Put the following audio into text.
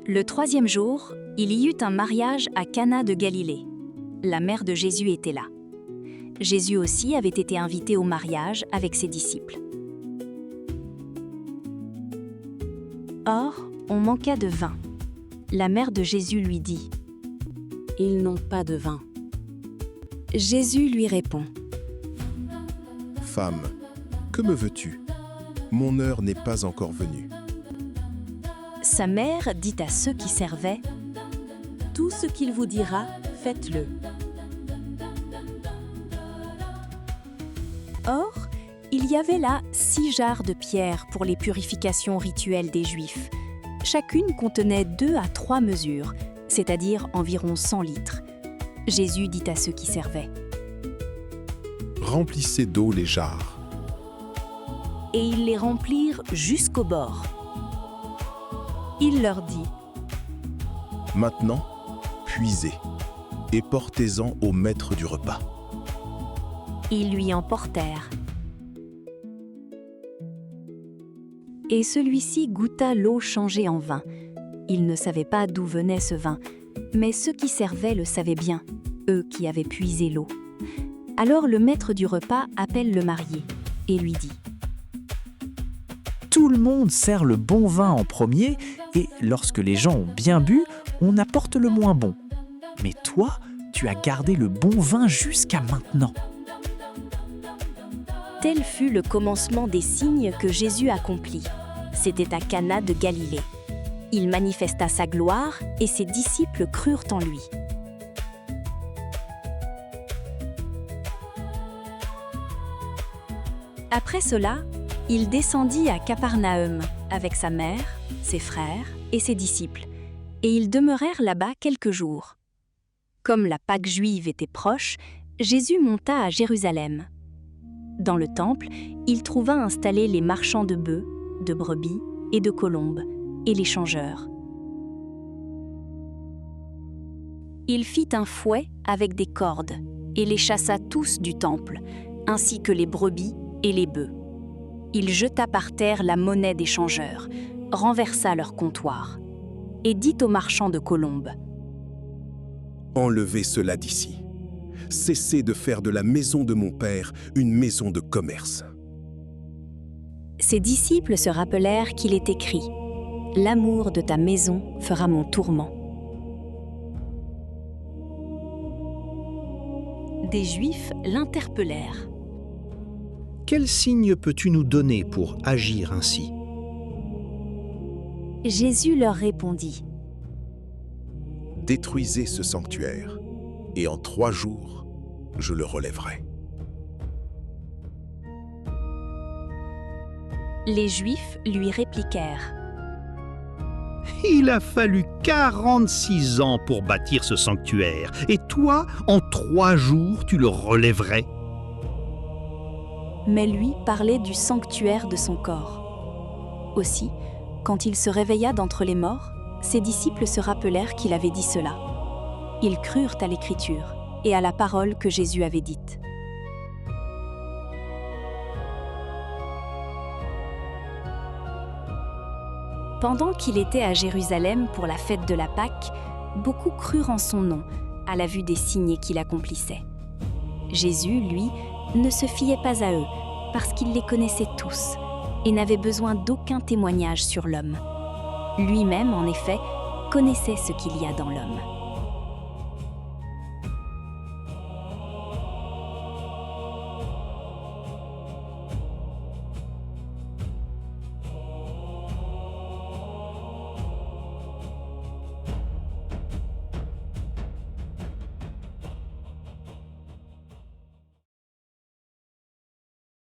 Le troisième jour, il y eut un mariage à Cana de Galilée. La mère de Jésus était là. Jésus aussi avait été invité au mariage avec ses disciples. Or, on manqua de vin. La mère de Jésus lui dit : « Ils n'ont pas de vin. » Jésus lui répond : « Femme, que me veux-tu ? Mon heure n'est pas encore venue. » Sa mère dit à ceux qui servaient : « Tout ce qu'il vous dira, faites-le. » Or, il y avait là 6 jarres de pierre pour les purifications rituelles des Juifs. Chacune contenait 2 à 3 mesures, c'est-à-dire environ 100 litres. Jésus dit à ceux qui servaient : « Remplissez d'eau les jarres. » Et ils les remplirent jusqu'au bord. Il leur dit : « Maintenant, puisez et portez-en au maître du repas. » Ils lui en portèrent. Et celui-ci goûta l'eau changée en vin. Il ne savait pas d'où venait ce vin, mais ceux qui servaient le savaient bien, eux qui avaient puisé l'eau. Alors le maître du repas appelle le marié et lui dit : « Tout le monde sert le bon vin en premier, et lorsque les gens ont bien bu, on apporte le moins bon. Mais toi, tu as gardé le bon vin jusqu'à maintenant. » Tel fut le commencement des signes que Jésus accomplit. C'était à Cana de Galilée. Il manifesta sa gloire et ses disciples crurent en lui. Après cela, il descendit à Capernaüm avec sa mère, ses frères et ses disciples, et ils demeurèrent là-bas quelques jours. Comme la Pâque juive était proche, Jésus monta à Jérusalem. Dans le temple, il trouva installés les marchands de bœufs, de brebis et de colombes, et les changeurs. Il fit un fouet avec des cordes, et les chassa tous du temple, ainsi que les brebis et les bœufs. Il jeta par terre la monnaie des changeurs, renversa leur comptoir, et dit aux marchands de colombes : « Enlevez cela d'ici. Cessez de faire de la maison de mon Père une maison de commerce. » Ses disciples se rappelèrent qu'il est écrit : « L'amour de ta maison fera mon tourment. » Des Juifs l'interpellèrent. « Quel signe peux-tu nous donner pour agir ainsi ?» Jésus leur répondit : « Détruisez ce sanctuaire, et en 3 jours, je le relèverai. » Les Juifs lui répliquèrent : « Il a fallu 46 ans pour bâtir ce sanctuaire, et toi, en 3 jours, tu le relèverais ?» Mais lui parlait du sanctuaire de son corps. Aussi, quand il se réveilla d'entre les morts, ses disciples se rappelèrent qu'il avait dit cela. Ils crurent à l'Écriture et à la parole que Jésus avait dite. Pendant qu'il était à Jérusalem pour la fête de la Pâque, beaucoup crurent en son nom, à la vue des signes qu'il accomplissait. Jésus, lui, ne se fiait pas à eux, parce qu'il les connaissait tous, et n'avait besoin d'aucun témoignage sur l'homme. Lui-même, en effet, connaissait ce qu'il y a dans l'homme.